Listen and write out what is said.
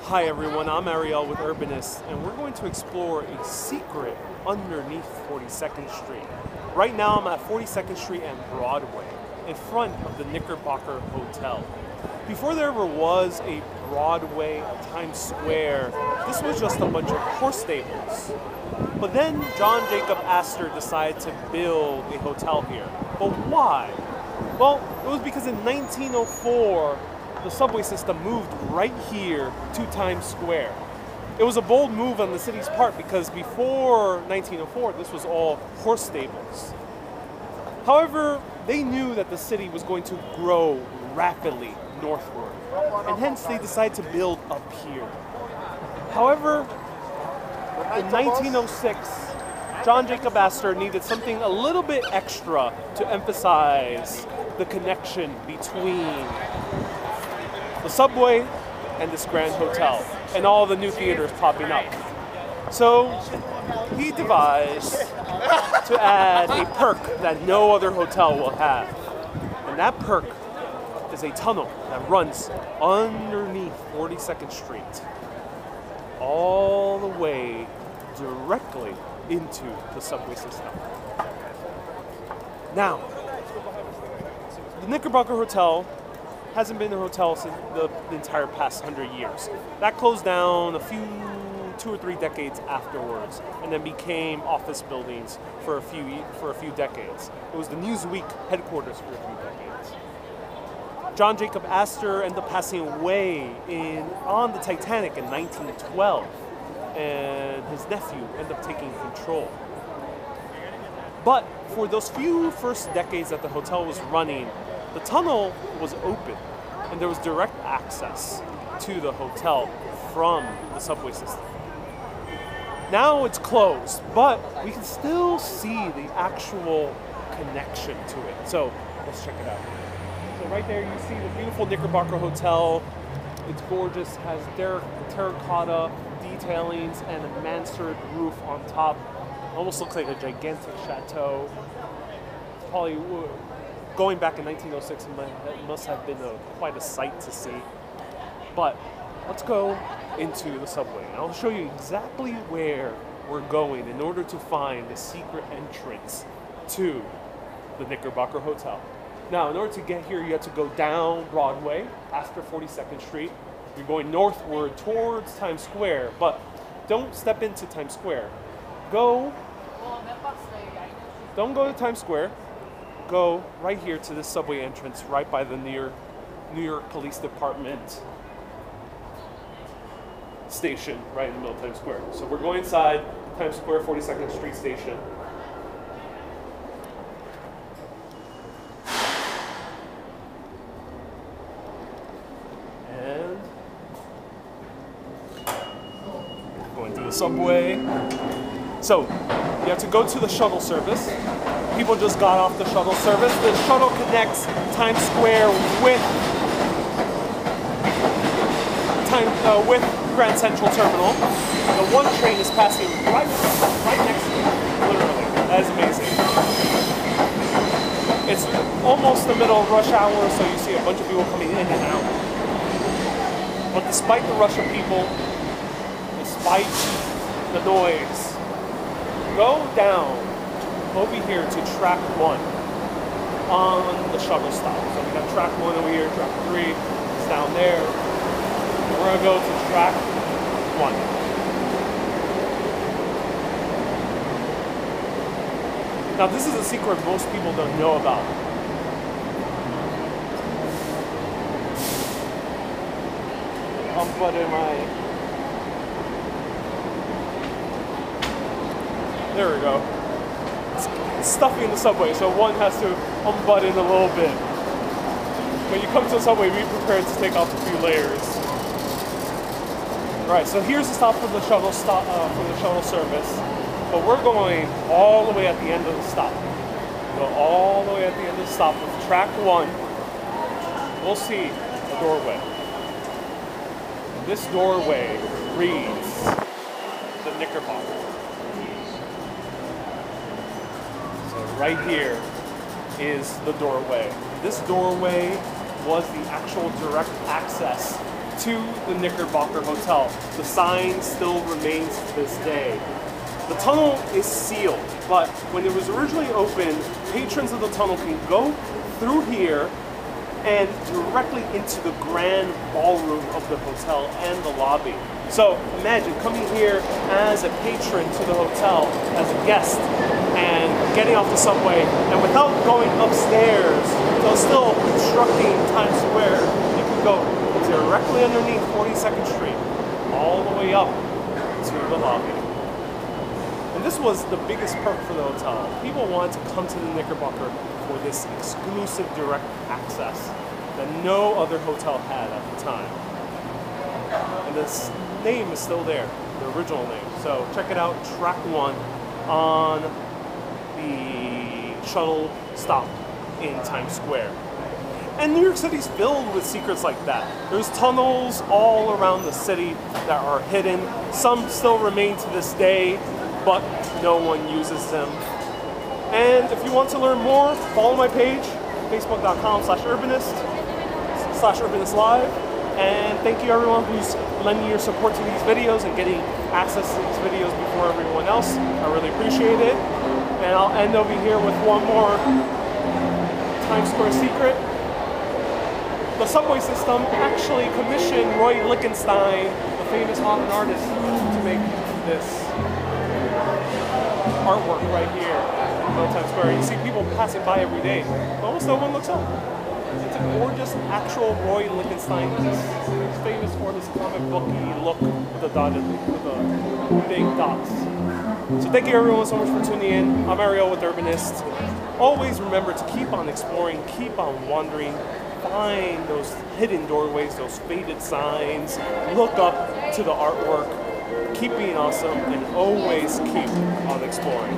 Hi everyone, I'm Ariel with Urbanist, and we're going to explore a secret underneath 42nd Street. Right now I'm at 42nd Street and Broadway, in front of the Knickerbocker Hotel. Before there ever was a Broadway, a Times Square, this was just a bunch of horse stables. But then John Jacob Astor decided to build a hotel here. But why? Well, it was because in 1904, the subway system moved right here to Times Square. It was a bold move on the city's part because before 1904, this was all horse stables. However, they knew that the city was going to grow rapidly northward, and hence they decided to build up here. However, in 1906, John Jacob Astor needed something a little bit extra to emphasize the connection between the subway and this grand hotel, and all the new theaters popping up. So he devised to add a perk that no other hotel will have. And that perk is a tunnel that runs underneath 42nd Street, all the way directly into the subway system. Now, the Knickerbocker Hotel hasn't been a hotel since the entire past 100 years. That closed down a few, 2 or 3 decades afterwards, and then became office buildings for a few decades. It was the Newsweek headquarters for a few decades. John Jacob Astor ended up passing away on the Titanic in 1912, and his nephew ended up taking control. But for those few first decades that the hotel was running, the tunnel was open, and there was direct access to the hotel from the subway system. Now it's closed, but we can still see the actual connection to it. So let's check it out. So right there you see the beautiful Knickerbocker Hotel. It's gorgeous, has terracotta detailings and a mansard roof on top. Almost looks like a gigantic chateau. It's probably, going back in 1906, it must have been quite a sight to see. But let's go into the subway, and I'll show you exactly where we're going in order to find the secret entrance to the Knickerbocker Hotel. Now, in order to get here, you have to go down Broadway after 42nd Street. You're going northward towards Times Square, but don't step into Times Square. Don't go to Times Square. Go right here to this subway entrance, right by the New York Police Department station, right in the middle of Times Square. So we're going inside Times Square 42nd Street station. And going through the subway. So you have to go to the shuttle service. People just got off the shuttle service. The shuttle connects Times Square with Grand Central Terminal. The one train is passing right next to it, literally. That is amazing. It's almost the middle of rush hour, so you see a bunch of people coming in and out. But despite the rush of people, despite the noise, go down over here to track 1 on the shuttle stop. So we got track 1 over here, track 3 is down there. We're gonna go to track 1. Now this is a secret most people don't know about. There we go. It's stuffy in the subway, so one has to unbutton a little bit. When you come to the subway, be prepared to take off a few layers. All right, so here's the stop for the shuttle service, but we're going all the way at the end of the stop. Go all the way at the end of the stop with track 1. We'll see a doorway. This doorway reads the Knickerbocker. Right here is the doorway. This doorway was the actual direct access to the Knickerbocker Hotel. The sign still remains to this day. The tunnel is sealed, but when it was originally opened, patrons of the tunnel can go through here and directly into the grand ballroom of the hotel and the lobby. So imagine coming here as a patron to the hotel, as a guest, and getting off the subway, and without going upstairs, so still obstructing Times Square, you can go directly underneath 42nd Street, all the way up to the lobby. And this was the biggest perk for the hotel. People wanted to come to the Knickerbocker for this exclusive direct access that no other hotel had at the time. And this name is still there, the original name. So check it out, track 1 on the shuttle stop in Times Square. And New York City's filled with secrets like that. There's tunnels all around the city that are hidden. Some still remain to this day, but no one uses them. And if you want to learn more, follow my page, facebook.com/urbanist/urbanistlive. And thank you everyone who's lending your support to these videos and getting access to these videos before everyone else. I really appreciate it. And I'll end over here with one more Times Square secret. The subway system actually commissioned Roy Lichtenstein, the famous modern artist, to make this artwork right here in Times Square. You see people passing by every day, but almost no one looks up. It's a gorgeous, actual Roy Lichtenstein piece. He's famous for this comic booky look with the big dots. So thank you everyone so much for tuning in. I'm Ariel with Urbanist. Always remember to keep on exploring, keep on wandering, find those hidden doorways, those faded signs, look up to the artwork, keep being awesome, and always keep on exploring.